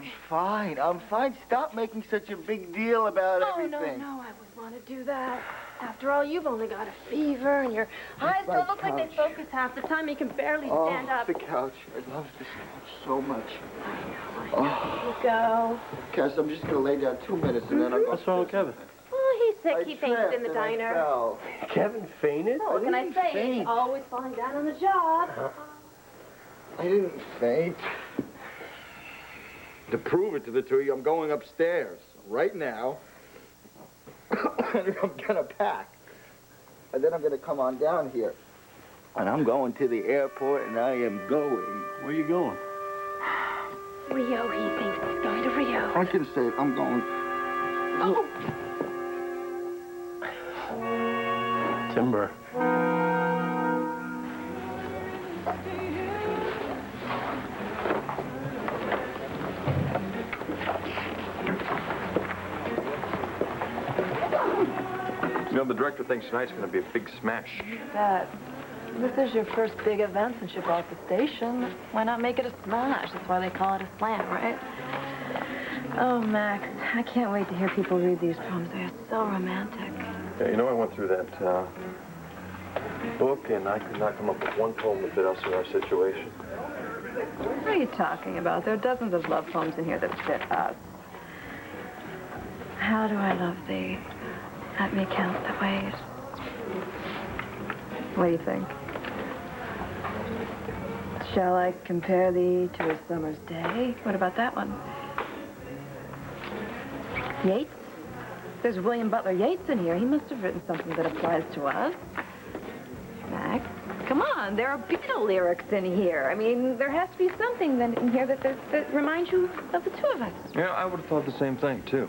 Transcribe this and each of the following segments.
I'm fine. I'm fine. Stop making such a big deal about everything. Oh, no, I wouldn't want to do that. After all, you've only got a fever, and your eyes don't look like they focus half the time. You can barely stand up. The couch. I love this couch so much. I know. You go. Cass, I'm just going to lay down 2 minutes, and then I'll go. What's wrong with Kevin? Oh, he's sick. He fainted in the diner. Kevin fainted? Oh, what can I say? He's always falling down on the job. I didn't faint. To prove it to the two of you, I'm going upstairs right now. And I'm gonna pack. And then I'm gonna come on down here. And I'm going to the airport, and I am going. Where are you going? Rio, he thinks he's going to Rio. I can say it. I'm going. Oh. Timber. You know, the director thinks tonight's going to be a big smash. This is your first big event since you bought the station. Why not make it a smash? That's why they call it a slam, right? Oh, Max, I can't wait to hear people read these poems. They're so romantic. Yeah, you know, I went through that book, and I could not come up with one poem that fit us in our situation. What are you talking about? There are dozens of love poems in here that fit us. How do I love thee? Let me count the ways. What do you think? Shall I compare thee to a summer's day? What about that one? Yeats? There's William Butler Yeats in here. He must have written something that applies to us. Max, come on. There are Beatle lyrics in here. I mean, there has to be something then in here that reminds you of the two of us. Yeah, I would have thought the same thing, too.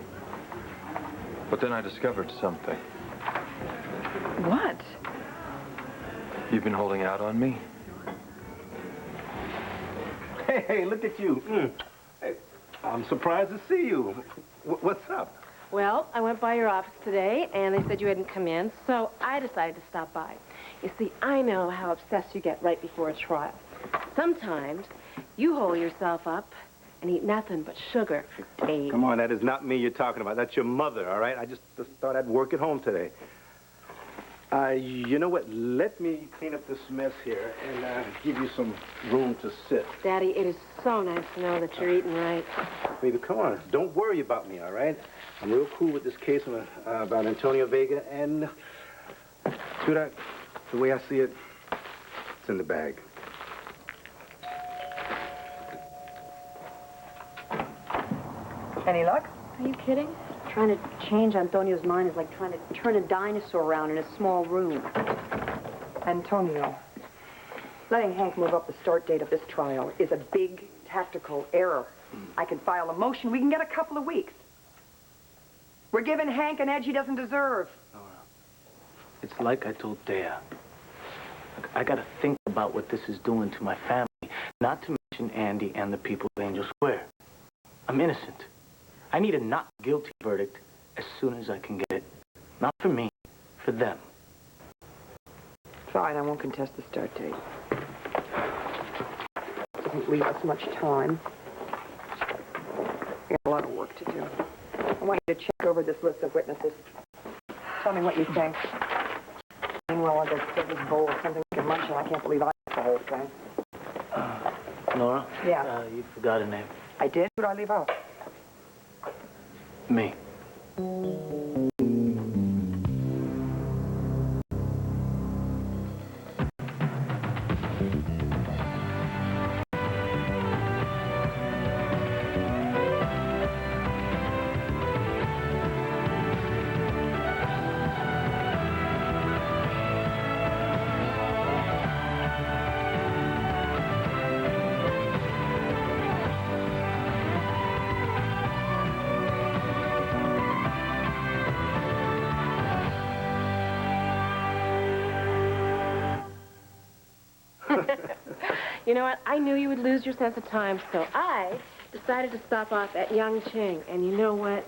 But then I discovered something. What? You've been holding out on me. Hey, look at you. Hey, I'm surprised to see you. What's up? Well, I went by your office today, and they said you hadn't come in, so I decided to stop by. You see, I know how obsessed you get right before a trial. Sometimes you hold yourself up and eat nothing but sugar for days. Come on, that is not me you're talking about. That's your mother, all right? I just thought I'd work at home today. You know what? Let me clean up this mess here and give you some room to sit. Daddy, it is so nice to know that you're eating right. Baby, come on. Don't worry about me, all right? I'm real cool with this case about Antonio Vega, and sweetheart, the way I see it, it's in the bag. Any luck? Are you kidding? Trying to change Antonio's mind is like trying to turn a dinosaur around in a small room. Antonio, letting Hank move up the start date of this trial is a big tactical error. I can file a motion. We can get a couple of weeks. We're giving Hank an edge he doesn't deserve. Nora, it's like I told Dea. Look, I gotta think about what this is doing to my family, not to mention Andy and the people of Angel Square. I'm innocent. I need a not guilty verdict as soon as I can get it. Not for me, for them. Fine, I won't contest the start date. Doesn't leave us much time. We have a lot of work to do. I want you to check over this list of witnesses. Tell me what you think. Meanwhile, I'll just fill this bowl of something we can munch on. I can't believe I ate the whole thing. Nora? Yeah? You forgot a name. I did? Who did I leave out? Me. You know what? I knew you would lose your sense of time, so I decided to stop off at Yung Ching. And you know what?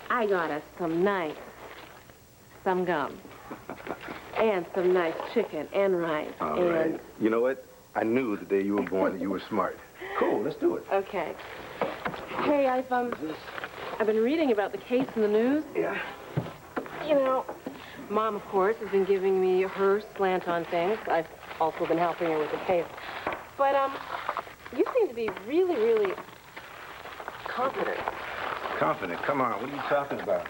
I got us some gum, and some nice chicken and rice. All right. You know what? I knew the day you were born that you were smart. Cool, let's do it. Okay. Hey, I've been reading about the case in the news. Yeah. You know, Mom, of course, has been giving me her slant on things. I've also been helping her with the case. But, you seem to be really, really confident. Confident? Come on, what are you talking about?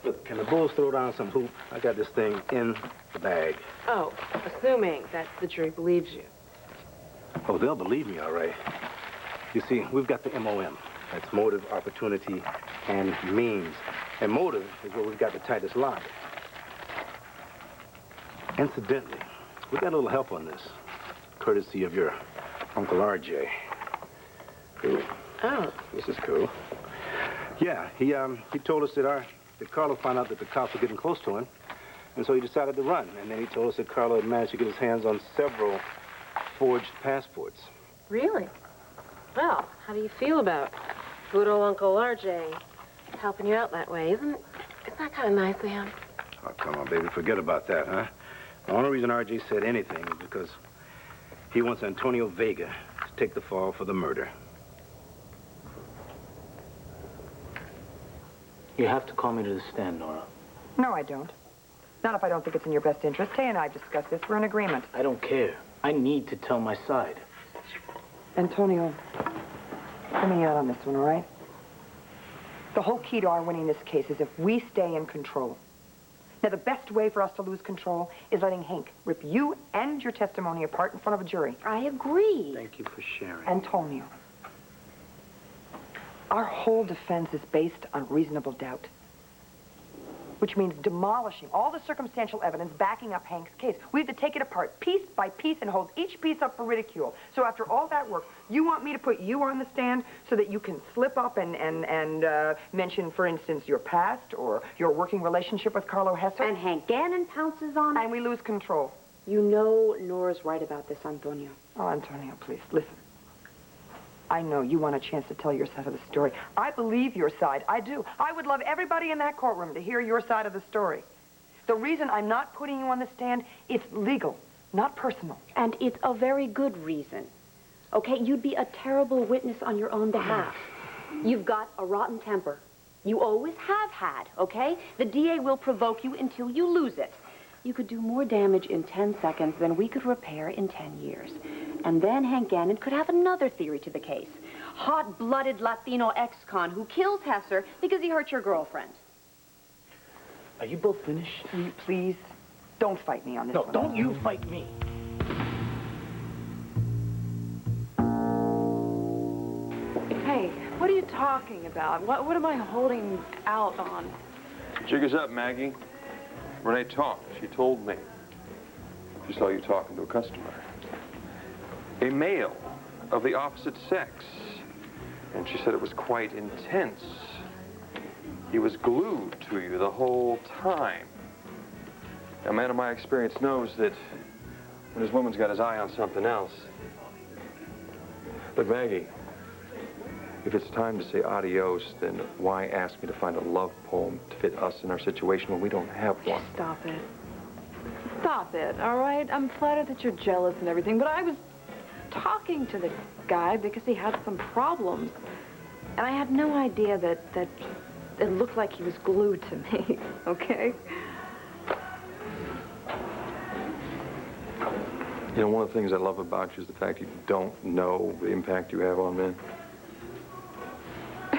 Look, can the Bulls throw down some hoop? I got this thing in the bag. Oh, assuming that the jury believes you. Oh, they'll believe me, all right. You see, we've got the MOM. That's motive, opportunity, and means. And motive is where we've got the tightest lock. Incidentally, we got a little help on this, courtesy of your Uncle RJ. Cool. Oh. This is cool. Yeah, he told us that Carlo found out that the cops were getting close to him, and so he decided to run. And then he told us that Carlo had managed to get his hands on several forged passports. Really? Well, how do you feel about good old Uncle RJ helping you out that way? Isn't that kind of nice of him? Oh, come on, baby, forget about that, huh? The only reason RJ said anything is because he wants Antonio Vega to take the fall for the murder. You have to call me to the stand, Nora. No, I don't. Not if I don't think it's in your best interest. Tay and I have discussed this. We're in agreement. I don't care. I need to tell my side. Antonio, hear me out on this one, all right? The whole key to our winning this case is if we stay in control. Now, the best way for us to lose control is letting Hank rip you and your testimony apart in front of a jury. I agree. Thank you for sharing. Antonio, our whole defense is based on reasonable doubt, which means demolishing all the circumstantial evidence backing up Hank's case. We have to take it apart piece by piece and hold each piece up for ridicule. So after all that work, you want me to put you on the stand so that you can slip up and mention, for instance, your past or your working relationship with Carlo Hesser? And Hank Gannon pounces on it. And we lose control. You know Nora's right about this, Antonio. Oh, Antonio, please, listen. I know you want a chance to tell your side of the story. I believe your side. I do. I would love everybody in that courtroom to hear your side of the story. The reason I'm not putting you on the stand, it's legal, not personal. And it's a very good reason. Okay, you'd be a terrible witness on your own behalf. You've got a rotten temper. You always have had, okay? The DA will provoke you until you lose it. You could do more damage in 10 seconds than we could repair in 10 years. And then Hank Gannon could have another theory to the case. Hot-blooded Latino ex-con who kills Hesser because he hurt your girlfriend. Are you both finished? Please, don't fight me on this No, one. don't you fight me. Hey, what are you talking about? What am I holding out on? Jig is up, Maggie. Renee talked. She told me. She saw you talking to a customer. A male of the opposite sex. And she said it was quite intense. He was glued to you the whole time. A man of my experience knows that when his woman's got his eye on something else. Look, Maggie, if it's time to say adios, then why ask me to find a love poem to fit us in our situation when we don't have one? Stop it. Stop it, all right? I'm flattered that you're jealous and everything, but I was talking to the guy because he had some problems. And I had no idea that it looked like he was glued to me, okay? You know, one of the things I love about you is the fact you don't know the impact you have on men.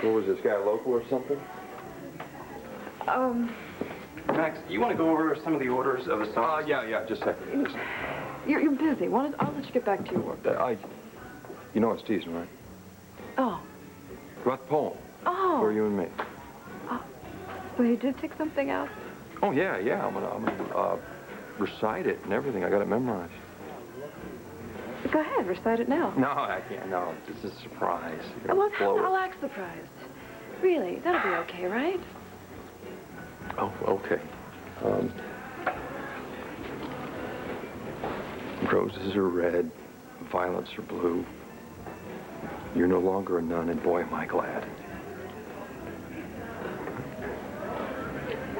What was this guy, local or something? Max, you want to go over some of the orders of the songs? Yeah, just a second. You're busy. I'll let you get back to your work. You know it's teasing, right? Oh. About the poem. Oh. For you and me. So you did take something out? Oh, yeah. I'm gonna recite it and everything. I got it memorized. Go ahead, recite it now. No, I can't. No, it's a surprise. You're Well, gonna blow it. I'll act surprised. Really, that'll be okay, right? Oh, okay. Roses are red, violets are blue. You're no longer a nun, and boy, am I glad.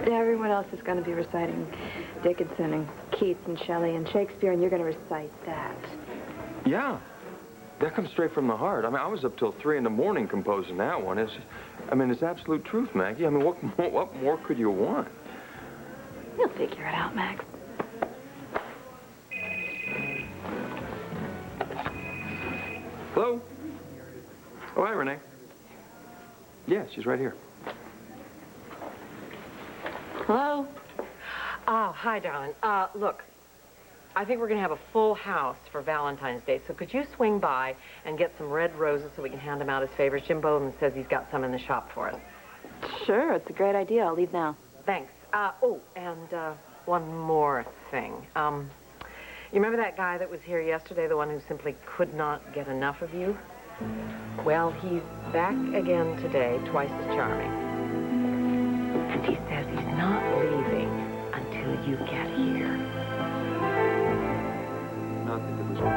Everyone else is going to be reciting Dickinson and Keats and Shelley and Shakespeare, and you're going to recite that. Yeah. That comes straight from the heart. I mean, I was up till 3 in the morning composing that one. It's absolute truth, Maggie. I mean, what more could you want? You'll figure it out, Max. Hello? Oh, hi, Renee. Yeah, she's right here. Hello? Oh, hi, darling. Look, I think we're going to have a full house for Valentine's Day, so could you swing by and get some red roses so we can hand them out as favors? Jim Bowden says he's got some in the shop for us. Sure, it's a great idea. I'll leave now. Thanks. One more thing. You remember that guy that was here yesterday, the one who simply could not get enough of you? Well, he's back again today, twice as charming. And he says he's not leaving until you get here. Not that it was what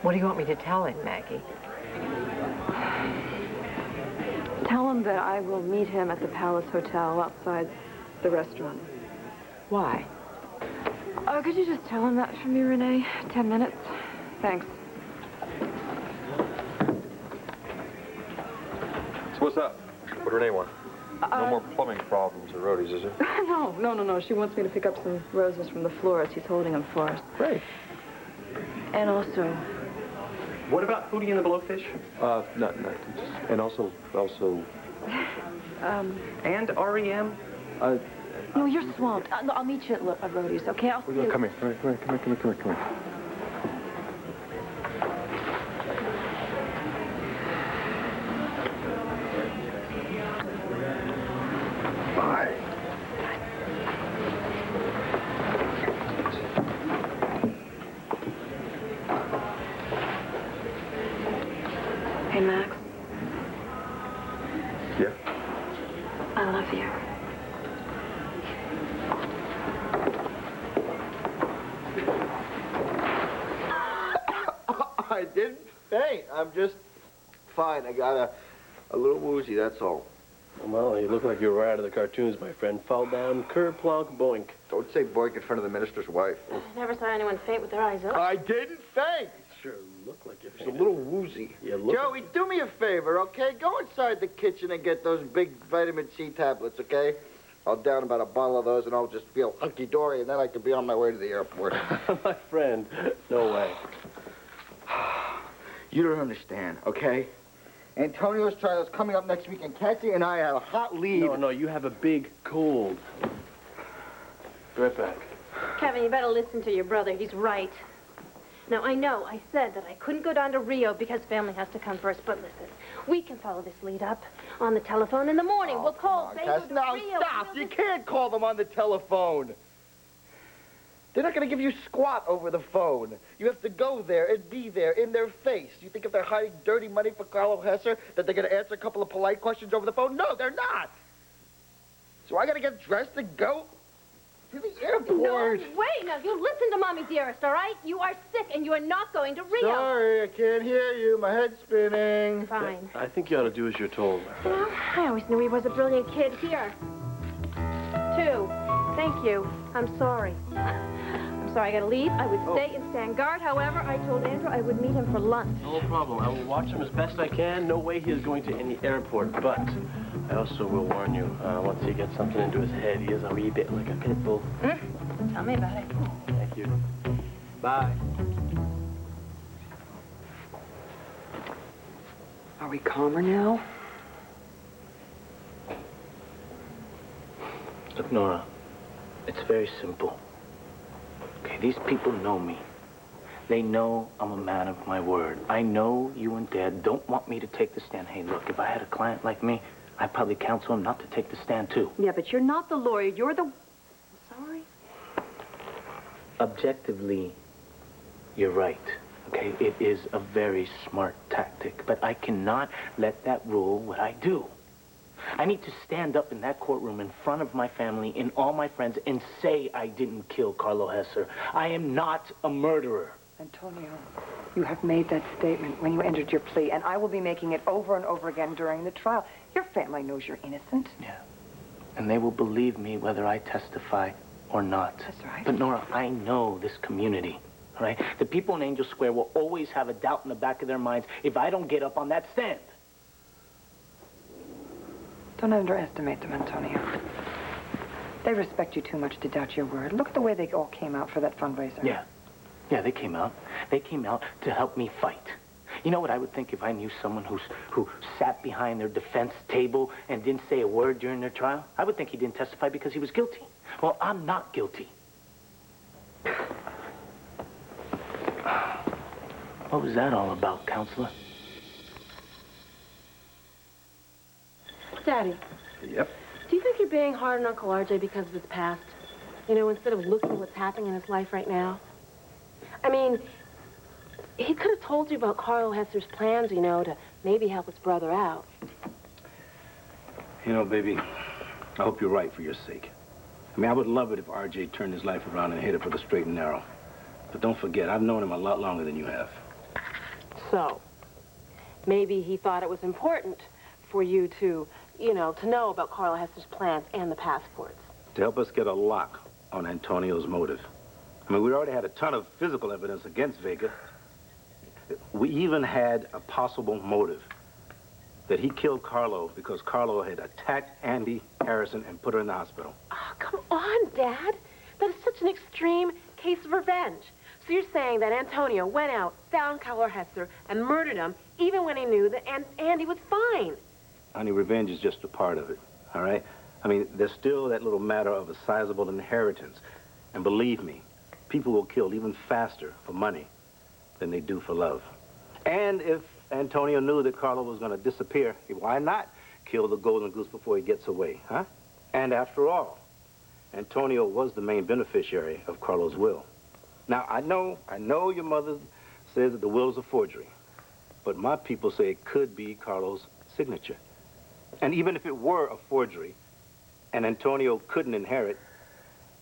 What do you want me to tell him, Maggie? Tell him that I will meet him at the Palace Hotel outside the restaurant. Why? Oh, could you just tell him that for me, Renee? 10 minutes. Thanks. So what's up? What do Renee want? No more plumbing problems or roadies, is there? No. She wants me to pick up some roses from the florist. He's holding them for us. Great. And also... What about Hootie and the Blowfish? Not. And also... And REM? No, you're swamped. I'll meet you at Rhodey's, okay? I'll see you. Come here. Bye. Hey, Max. Yeah? I love you. I didn't faint. I'm just fine. I got a little woozy, that's all. Well, you look like you were out of the cartoons, my friend. Fall down, kerplunk, boink. Don't say boink in front of the minister's wife. I never saw anyone faint with their eyes open. I didn't faint. Sure look like you It's a little woozy. You look... Joey, do me a favor, okay? Go inside the kitchen and get those big vitamin C tablets, okay? I'll down about a bottle of those and I'll just feel hunky-dory and then I can be on my way to the airport. My friend, no way. You don't understand, okay? Antonio's trial is coming up next week and Cassie and I have a hot lead. No, you have a big cold. Be right back. Kevin, you better listen to your brother. He's right. Now, I know I said that I couldn't go down to Rio because family has to come first, but listen, we can follow this lead up on the telephone in the morning. We'll call Cass, Basil to now Rio. stop. You can't call them on the telephone. They're not going to give you squat over the phone. You have to go there and be there in their face. You think if they're hiding dirty money for Carlo Hesser that they're going to answer a couple of polite questions over the phone? No, they're not. So I got to get dressed and go to the airport. No, wait. Now, you listen to Mommy Dearest, all right? You are sick and you are not going to Rio. Sorry, I can't hear you. My head's spinning. Fine. I think you ought to do as you're told. Well, I always knew he was a brilliant kid. Here. 2. Thank you. I'm sorry. I'm sorry I gotta leave. I would stay and stand guard. However, I told Andrew I would meet him for lunch. No problem. I will watch him as best I can. No way he is going to any airport. But I also will warn you, once he gets something into his head, he is a wee bit like a pit bull. Tell me about it. Thank you. Bye. Are we calmer now? Look, Nora, it's very simple. Okay, these people know me. They know I'm a man of my word. I know you and Dad don't want me to take the stand. Hey, look, if I had a client like me, I'd probably counsel him not to take the stand, too. Yeah, but you're not the lawyer. You're the... Sorry? Objectively, you're right. Okay, it is a very smart tactic, but I cannot let that rule what I do. I need to stand up in that courtroom in front of my family and all my friends and say I didn't kill Carlo Hesser. I am not a murderer. Antonio, you have made that statement when you entered your plea, and I will be making it over and over again during the trial. Your family knows you're innocent. Yeah. and they will believe me whether I testify or not. That's right. But, Nora, I know this community, all right? The people in Angel Square will always have a doubt in the back of their minds if I don't get up on that stand. Don't underestimate them, Antonio. They respect you too much to doubt your word. Look at the way they all came out for that fundraiser. Yeah, they came out. They came out to help me fight. You know what I would think if I knew someone who sat behind their defense table and didn't say a word during their trial? I would think he didn't testify because he was guilty. Well, I'm not guilty. What was that all about, counselor? Daddy. Yep. Do you think you're being hard on Uncle RJ because of his past? You know, instead of looking at what's happening in his life right now? I mean, he could have told you about Carlo Hester's plans, you know, to maybe help his brother out. You know, baby, I hope you're right for your sake. I mean, I would love it if RJ turned his life around and headed for the straight and narrow. But don't forget, I've known him a lot longer than you have. So, maybe he thought it was important for you to, you know, to know about Carlo Hester's plans and the passports. To help us get a lock on Antonio's motive. I mean, we already had a ton of physical evidence against Vega. We even had a possible motive. That he killed Carlo because Carlo had attacked Andy Harrison and put her in the hospital. Oh, come on, Dad. That is such an extreme case of revenge. So you're saying that Antonio went out, found Carlo Hester, and murdered him, even when he knew that Andy was fine. Honey, revenge is just a part of it, all right? I mean, there's still that little matter of a sizable inheritance. And believe me, people will kill even faster for money than they do for love. And if Antonio knew that Carlo was going to disappear, why not kill the golden goose before he gets away, huh? And after all, Antonio was the main beneficiary of Carlo's will. Now, I know your mother says that the will is a forgery, but my people say it could be Carlo's signature. And even if it were a forgery and Antonio couldn't inherit,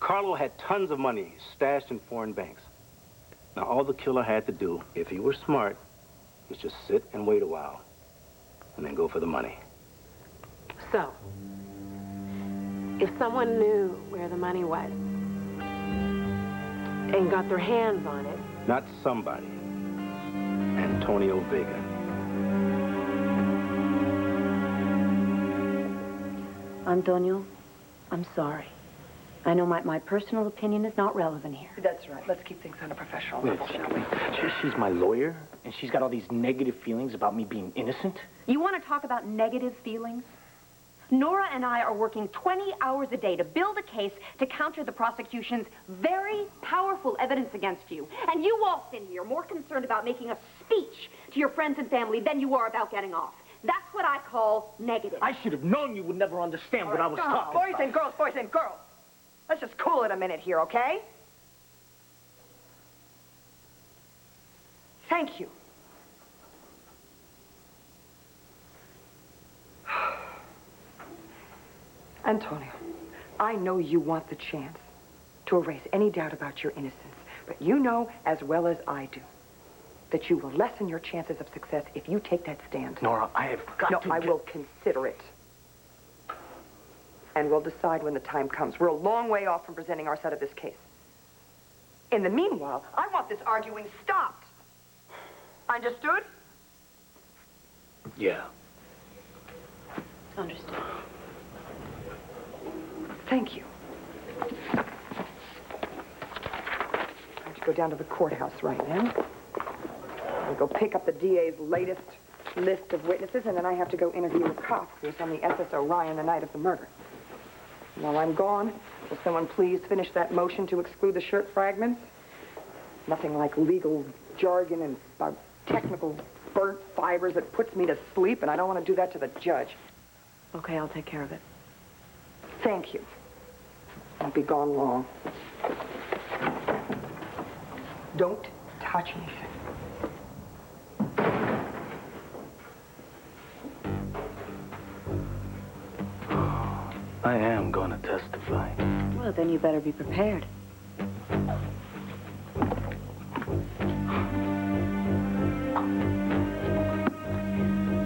Carlo had tons of money stashed in foreign banks. Now, all the killer had to do, if he were smart, was just sit and wait a while and then go for the money. So, if someone knew where the money was and got their hands on it... Not somebody. Antonio Vega. Antonio, I'm sorry. I know my personal opinion is not relevant here. That's right. Let's keep things on a professional level, shall we? She's my lawyer, and she's got all these negative feelings about me being innocent. You want to talk about negative feelings? Nora and I are working 20 hours a day to build a case to counter the prosecution's very powerful evidence against you. And you walked in here more concerned about making a speech to your friends and family than you are about getting off. That's what I call negative. I should have known you would never understand what I was talking Boys about. boys and girls. Let's just cool it a minute here, okay? Thank you. Antonio, I know you want the chance to erase any doubt about your innocence, but you know as well as I do that you will lessen your chances of success if you take that stand. Nora, I have got to... No, I will consider it. And we'll decide when the time comes. We're a long way off from presenting our side of this case. In the meanwhile, I want this arguing stopped. Understood? Yeah. Understood. Thank you. I have to go down to the courthouse right now. I'll go pick up the DA's latest list of witnesses, and then I have to go interview a cop who was on the SS Orion the night of the murder. While I'm gone, will someone please finish that motion to exclude the shirt fragments? Nothing like legal jargon and technical burnt fibers that puts me to sleep, and I don't want to do that to the judge. Okay, I'll take care of it. Thank you. Won't be gone long. Don't touch anything. I am going to testify. Well, then you better be prepared.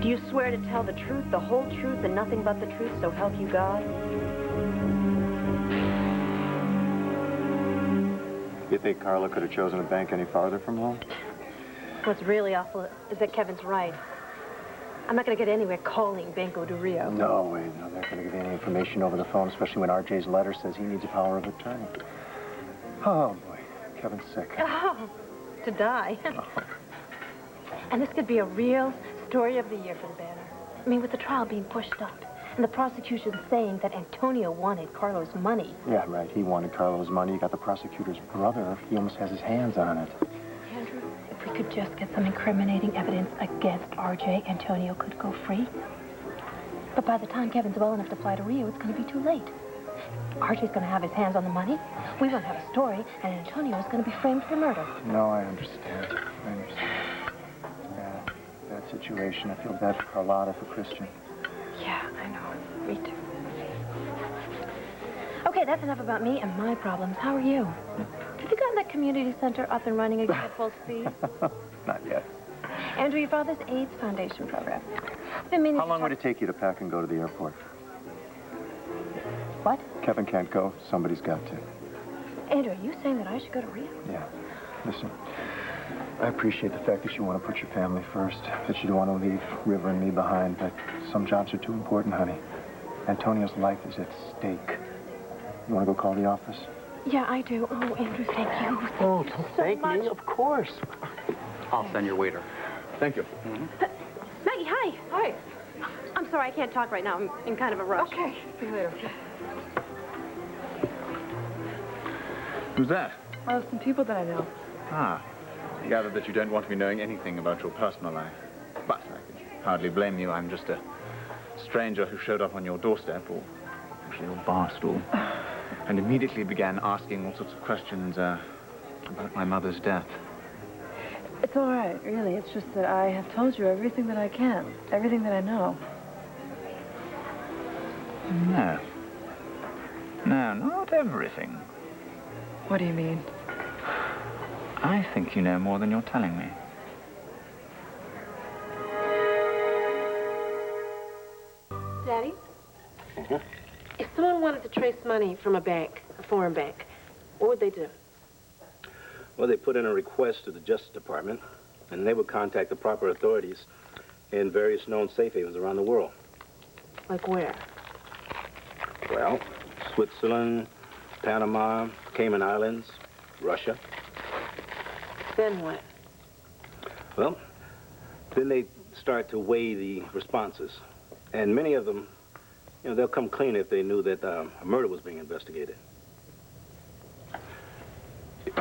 Do you swear to tell the truth, the whole truth, and nothing but the truth, so help you God? You think Carla could have chosen a bank any farther from home? What's really awful is that Kevin's right. I'm not going to get anywhere calling Banco de Rio. No way, no. They're not going to give you any information over the phone, especially when RJ's letter says he needs a power of attorney. Oh, boy. Kevin's sick. Oh, to die. And this could be a real story of the year for the Banner. I mean, with the trial being pushed up, and the prosecution saying that Antonio wanted Carlo's money. Yeah, right. He wanted Carlo's money. You got the prosecutor's brother. He almost has his hands on it. Andrew, if we could just get some incriminating evidence against RJ, Antonio could go free. But by the time Kevin's well enough to fly to Rio, it's going to be too late. RJ's going to have his hands on the money. We won't have a story, and Antonio is going to be framed for murder. No, I understand. I understand. Yeah, bad situation. I feel bad for Carlotta, for Christian. Yeah, I know. Me too. Okay, that's enough about me and my problems. How are you? Have you gotten that community center up and running again at full speed? Not yet. Andrew, your father's AIDS Foundation program. I've been meaning How long would it take you to pack and go to the airport? What? Kevin can't go. Somebody's got to. Andrew, are you saying that I should go to Rio? Yeah. Listen, I appreciate the fact that you want to put your family first, that you don't want to leave River and me behind, but some jobs are too important, honey. Antonio's life is at stake. You want to go call the office? Yeah, I do. Oh, Andrew, thank you. Oh, don't thank me. Of course. I'll send your waiter. Thank you. Maggie, hi. Hi. I'm sorry, I can't talk right now. I'm in kind of a rush. Okay. See you later. Who's that? Well, some people that I know. Ah, I gather that you don't want me knowing anything about your personal life. But I can hardly blame you. I'm just a stranger who showed up on your doorstep, or actually your bar stool, and immediately began asking all sorts of questions about my mother's death. It's all right, really. It's just that I have told you everything that I can, everything that I know. No. No, not everything. What do you mean? I think you know more than you're telling me. Daddy? Mm-hmm. If someone wanted to trace money from a bank, a foreign bank, what would they do? Well, they put in a request to the Justice Department, and they would contact the proper authorities in various known safe havens around the world. Like where? Well, Switzerland, Panama, Cayman Islands, Russia. Then what? Well, then they start to weigh the responses. And many of them, you know, they'll come clean if they knew that a murder was being investigated.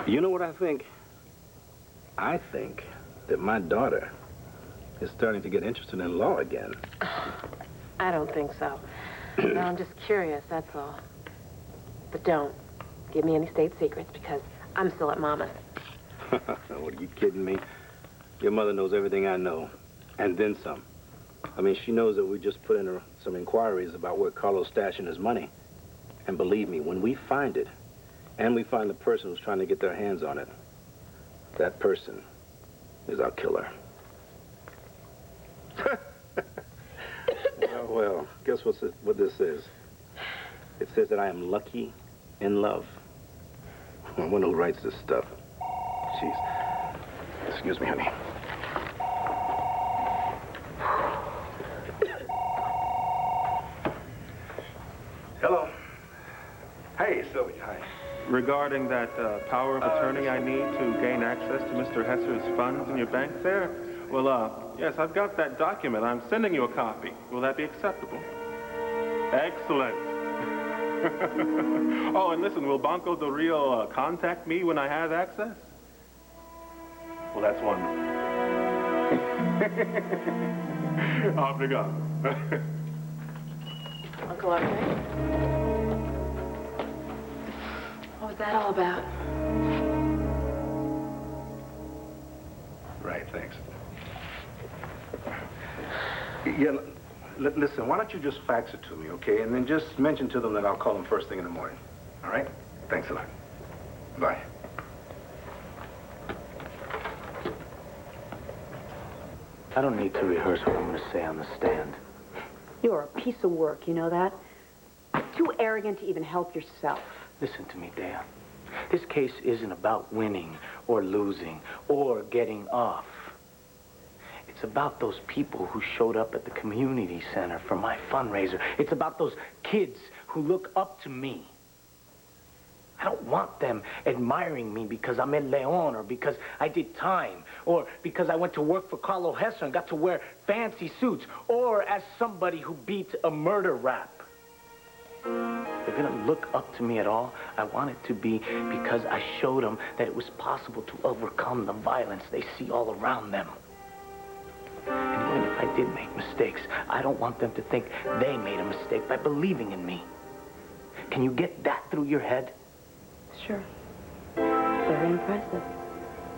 You know what I think? I think that my daughter is starting to get interested in law again. I don't think so. No, I'm just curious, that's all. But don't give me any state secrets, because I'm still at Mama's. What, are you kidding me? Your mother knows everything I know, and then some. I mean, she knows that we just put in some inquiries about where Carlo's stashing his money. And believe me, when we find it, and we find the person who's trying to get their hands on it, that person is our killer. Well, guess what this is? It says that I am lucky in love. I wonder who writes this stuff. Jeez. Excuse me, honey. Hello. Hey, Sylvia. Hi. Regarding that power of attorney I need to gain access to Mr. Hesser's funds in your bank there, well, yes, I've got that document. I'm sending you a copy. Will that be acceptable? Excellent. Oh, and listen, will Banco de Rio contact me when I have access? Well, that's wonderful. Obrigado. Uncle RJ? What was that all about? Right, thanks. Yeah, listen, why don't you just fax it to me, okay? And then just mention to them that I'll call them first thing in the morning. All right? Thanks a lot. Bye. I don't need to rehearse what I'm going to say on the stand. You're a piece of work, you know that? Too arrogant to even help yourself. Listen to me, Dea. This case isn't about winning or losing or getting off. It's about those people who showed up at the community center for my fundraiser. It's about those kids who look up to me. I don't want them admiring me because I'm El Leon or because I did time or because I went to work for Carlo Hesser and got to wear fancy suits or as somebody who beat a murder rap. If they're gonna look up to me at all, I want it to be because I showed them that it was possible to overcome the violence they see all around them. And even if I did make mistakes, I don't want them to think they made a mistake by believing in me. Can you get that through your head? Sure. Very impressive.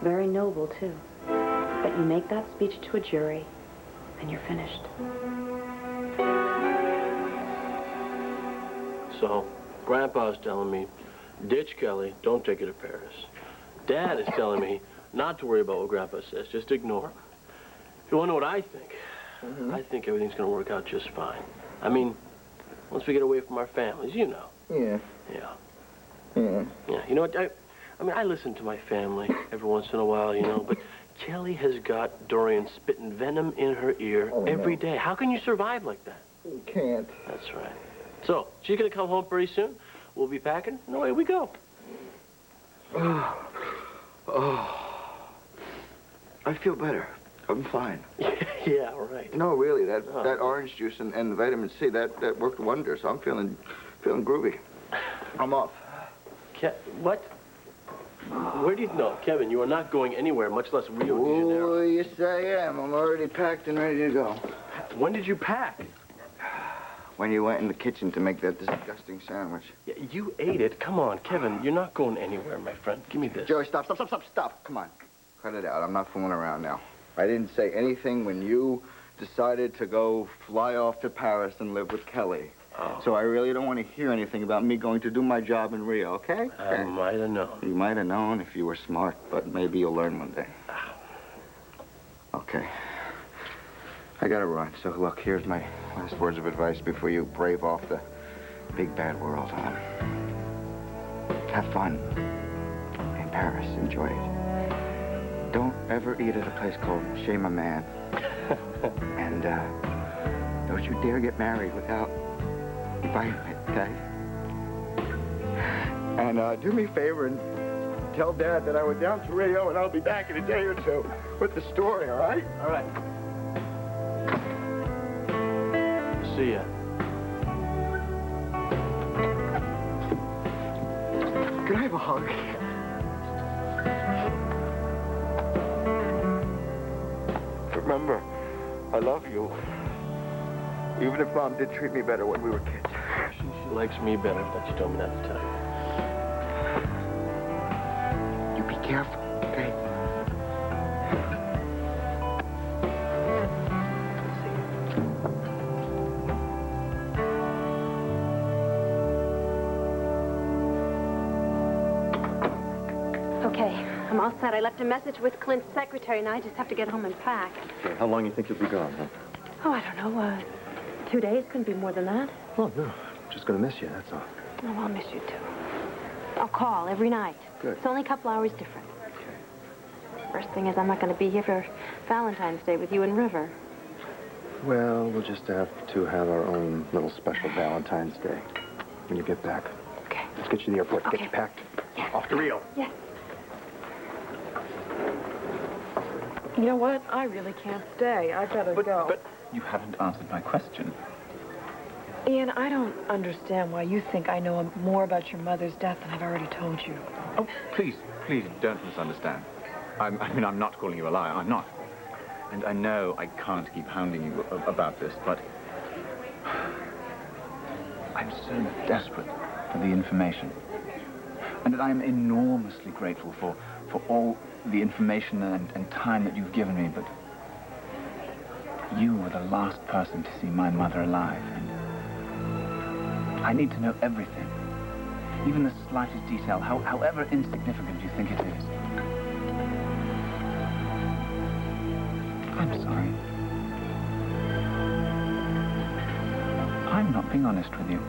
Very noble, too. But you make that speech to a jury, and you're finished. So, Grandpa's telling me, ditch Kelly, don't take her to Paris. Dad is telling me not to worry about what Grandpa says, just ignore him. If you want to know what I think, I think everything's going to work out just fine. I mean, once we get away from our families, you know. Yeah. Yeah. Yeah. Yeah, you know what, I mean, I listen to my family every once in a while, you know, but Kelly has got Dorian spitting venom in her ear every day. How can you survive like that? You can't. That's right. So, she's going to come home pretty soon. We'll be packing, and away we go. I feel better. I'm fine. Yeah, right. No, really, that orange juice and the vitamin C, that worked wonders. I'm feeling groovy. I'm off. What? Where do you know, Kevin? You are not going anywhere, much less Rio de Janeiro. Oh, yes, I am. I'm already packed and ready to go. When did you pack? When you went in the kitchen to make that disgusting sandwich. Yeah, you ate it. Come on, Kevin. You're not going anywhere, my friend. Give me this. Joey, stop. Come on. Cut it out. I'm not fooling around now. I didn't say anything when you decided to go fly off to Paris and live with Kelly. Oh. So I really don't want to hear anything about me going to do my job in Rio, okay? I might have known. You might have known if you were smart, but maybe you'll learn one day. Okay. I gotta run, so look, here's my last words of advice before you brave off the big bad world. Have fun in Paris. Enjoy it. Don't ever eat at a place called Chez Ma Man. And don't you dare get married without inviting me, okay? And do me a favor and tell Dad that I went down to Rio and I'll be back in a day or two with the story, all right? All right. See ya. Can I have a hug? Remember, I love you. Even if Mom did treat me better when we were kids. She likes me better, but she told me not to tell you. You be careful, okay? Okay, I'm all set. I left a message with Clint's secretary, and I just have to get home and pack. Okay, how long do you think you'll be gone, huh? Oh, I don't know. 2 days. Couldn't be more than that. Oh, no. Just gonna miss you, that's all. Oh, I'll miss you, too. I'll call every night. Good. It's only a couple hours different. First thing is, I'm not going to be here for Valentine's Day with you and River. Well, we'll just have to have our own little special Valentine's Day when you get back. Okay. Let's get you to the airport. Okay. Get you packed. Yeah. Off to Rio. Yes. You know what? I really can't stay. I better go. But you haven't answered my question. Ian, I don't understand why you think I know more about your mother's death than I've already told you. Oh, please don't misunderstand. I mean, I'm not calling you a liar. I'm not. And I know I can't keep hounding you about this, but I'm so desperate for the information. And I'm enormously grateful for all the information and time that you've given me, but you were the last person to see my mother alive. And I need to know everything, even the slightest detail, however insignificant you think it is. I'm sorry. I'm not being honest with you.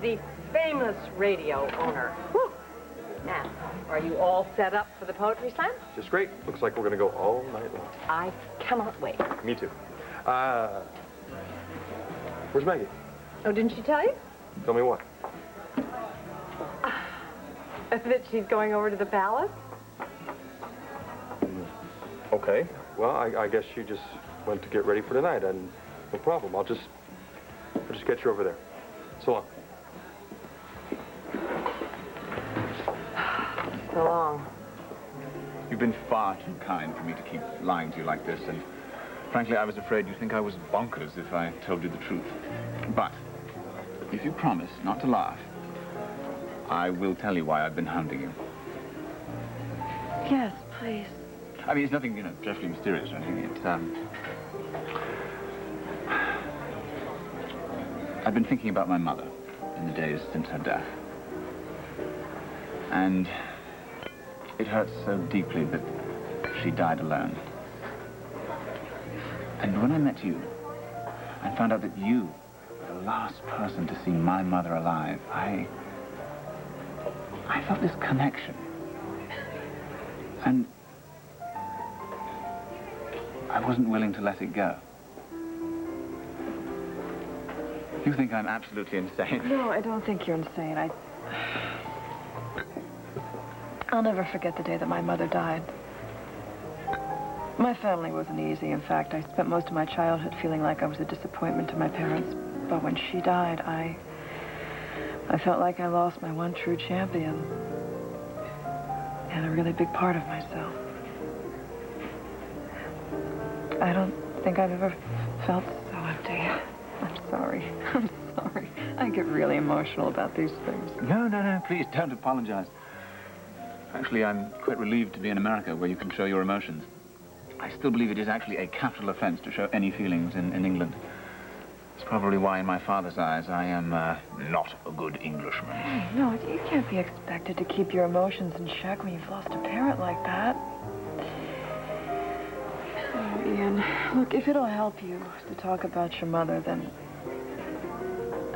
the famous radio owner. Whew. Now, are you all set up for the poetry slam? Just great. Looks like we're going to go all night long. I cannot wait. Me too. Where's Maggie? Oh, didn't she tell you? Tell me what? That she's going over to the palace? Okay. Well, I guess she just went to get ready for tonight, and no problem. I'll just get you over there. So long. So long. You've been far too kind for me to keep lying to you like this, and frankly, I was afraid you'd think I was bonkers if I told you the truth. But if you promise not to laugh, I will tell you why I've been hounding you. Yes, please. I mean, it's nothing, you know, dreadfully mysterious or anything. It's, I've been thinking about my mother in the days since her death. And it hurts so deeply that she died alone. And when I met you, and found out that you were the last person to see my mother alive, I felt this connection. And I wasn't willing to let it go. You think I'm absolutely insane? No, I don't think you're insane. I'll never forget the day that my mother died. My family wasn't easy. In fact, I spent most of my childhood feeling like I was a disappointment to my parents. But when she died, I felt like I lost my one true champion. And a really big part of myself. I don't think I've ever felt so empty. I'm sorry. I'm sorry. I get really emotional about these things. No, please don't apologize. Actually, I'm quite relieved to be in America where you can show your emotions. I still believe it is actually a capital offense to show any feelings in England. It's probably why, in my father's eyes, I am not a good Englishman. Hey, no, you can't be expected to keep your emotions in check when you've lost a parent like that. Oh, Ian, look, if it'll help you to talk about your mother, then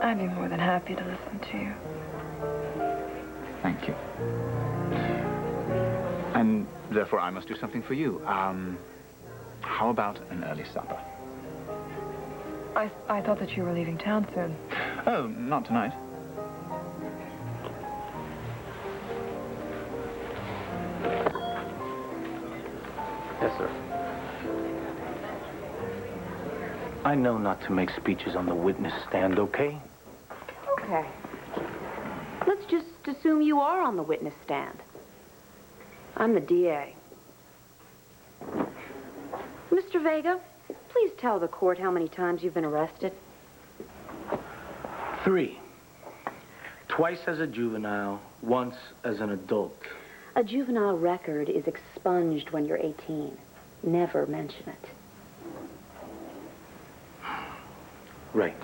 I'd be more than happy to listen to you. Thank you. And therefore, I must do something for you. How about an early supper? I thought that you were leaving town soon. Oh, not tonight. Yes, sir. I know not to make speeches on the witness stand, okay? Okay. Let's just assume you are on the witness stand. I'm the DA. Mr. Vega, please tell the court how many times you've been arrested. 3. Twice as a juvenile, once as an adult. A juvenile record is expunged when you're 18. Never mention it. Right.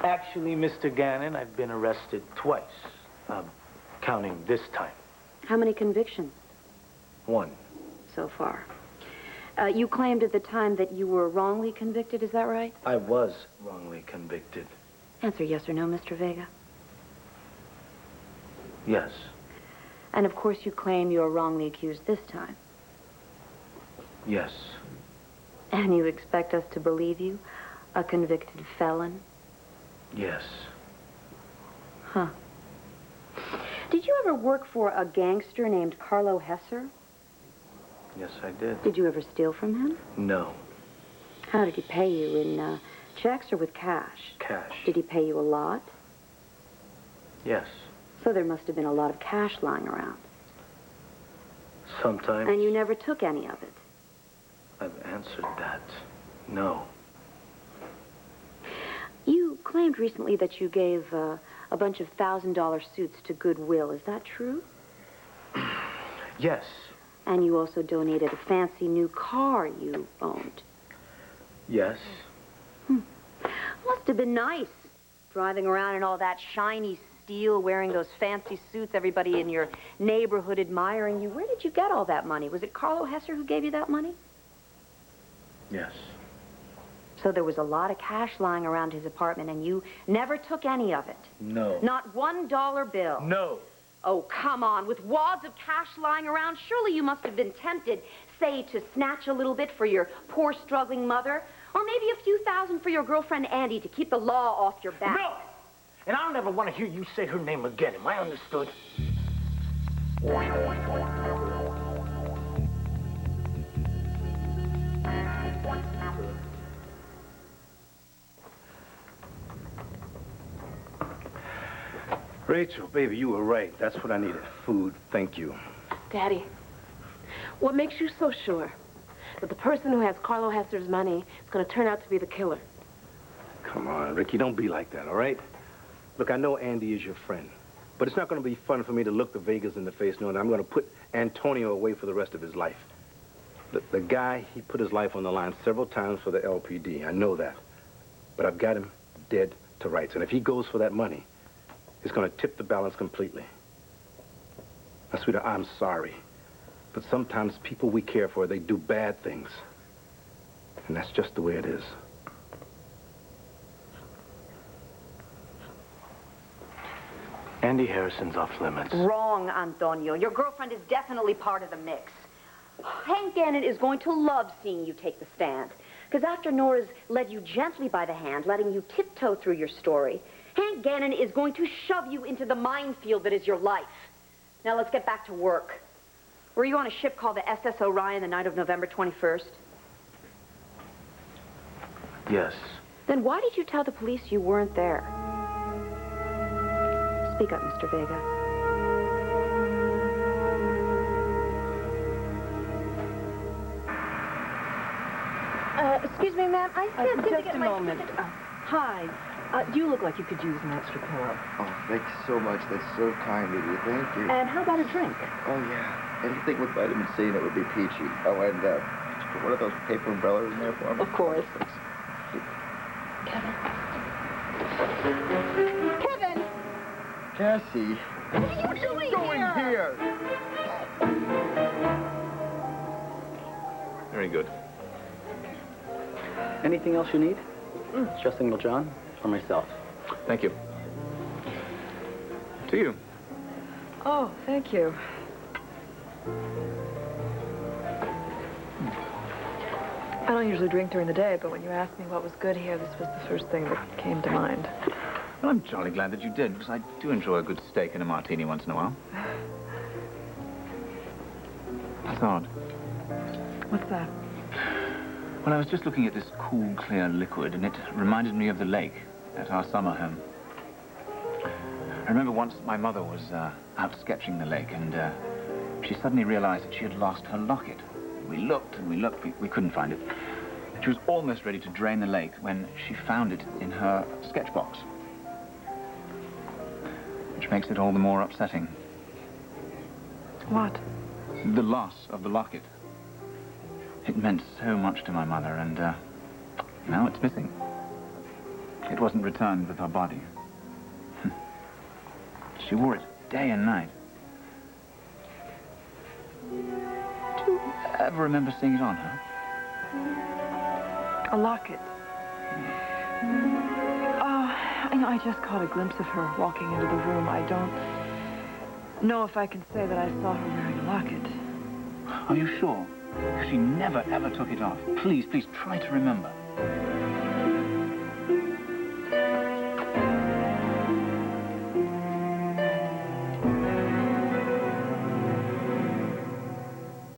Actually, Mr. Gannon, I've been arrested twice. Counting this time. How many convictions 1. so far? You claimed at the time that you were wrongly convicted, is that right? I was wrongly convicted. Answer yes or no, Mr. Vega. Yes. And of course you claim you're wrongly accused this time. Yes. And you expect us to believe you? A convicted felon? Yes. Huh. Did you ever work for a gangster named Carlo Hesser? Yes, I did. Did you ever steal from him? No. How did he pay you? In checks or with cash? Cash. Did he pay you a lot? Yes. So there must have been a lot of cash lying around. Sometimes. And you never took any of it? I've answered that. No. You claimed recently that you gave a bunch of $1,000 suits to Goodwill. Is that true? Yes. And you also donated a fancy new car you owned. Yes. Must have been nice, driving around in all that shiny steel, wearing those fancy suits, everybody in your neighborhood admiring you. Where did you get all that money? Was it Carlo Hesser who gave you that money? Yes. So there was a lot of cash lying around his apartment, and you never took any of it? No. Not $1 bill? No. Oh, come on. With wads of cash lying around, surely you must have been tempted, say, to snatch a little bit for your poor, struggling mother, or maybe a few thousand for your girlfriend Andy to keep the law off your back. No! And I'll never want to hear you say her name again. Am I understood? Rachel, baby, you were right. That's what I needed. Food. Thank you. Daddy, what makes you so sure that the person who has Carlo Hester's money is going to turn out to be the killer? Come on, Ricky, don't be like that, all right? Look, I know Andy is your friend, but it's not going to be fun for me to look the Vegas in the face knowing I'm going to put Antonio away for the rest of his life. The guy, he put his life on the line several times for the LPD. I know that. But I've got him dead to rights. And if he goes for that money, it's going to tip the balance completely. Now, sweetheart, I'm sorry. But sometimes people we care for, they do bad things. And that's just the way it is. Andy Harrison's off limits. Wrong, Antonio. Your girlfriend is definitely part of the mix. Hank Gannon is going to love seeing you take the stand. Because after Nora's led you gently by the hand, letting you tiptoe through your story, Hank Gannon is going to shove you into the minefield that is your life. Now let's get back to work. Were you on a ship called the SS Orion the night of November 21st? Yes. Then why did you tell the police you weren't there? Speak up, Mr. Vega. Excuse me, ma'am. I can't seem to Just get a my... moment. Hi. You look like you could use an extra pillow. Oh, thanks so much. That's so kind of you. Thank you. And how about a drink? Oh, yeah. Anything with vitamin C that would be peachy. Oh, and put one of those paper umbrellas in there for me. Of course. Kevin! Cassie. What are you doing here? Very good. Anything else you need? Just signal John or myself. Thank you. To you. Oh, thank you. I don't usually drink during the day, but when you asked me what was good here, this was the first thing that came to mind. Well, I'm jolly glad that you did, because I do enjoy a good steak and a martini once in a while. That's odd. What's that? Well, I was just looking at this cool, clear liquid, and it reminded me of the lake at our summer home. I remember once my mother was out sketching the lake, and she suddenly realized that she had lost her locket. We looked and we looked, we couldn't find it. She was almost ready to drain the lake when she found it in her sketch box. Which makes it all the more upsetting. What? The loss of the locket. It meant so much to my mother, and now it's missing. It wasn't returned with her body. She wore it day and night. Do you ever remember seeing it on her? A locket. Oh, I just caught a glimpse of her walking into the room. I don't know if I can say that I saw her wearing a locket. Are you sure? She never, ever took it off. Please, please, try to remember.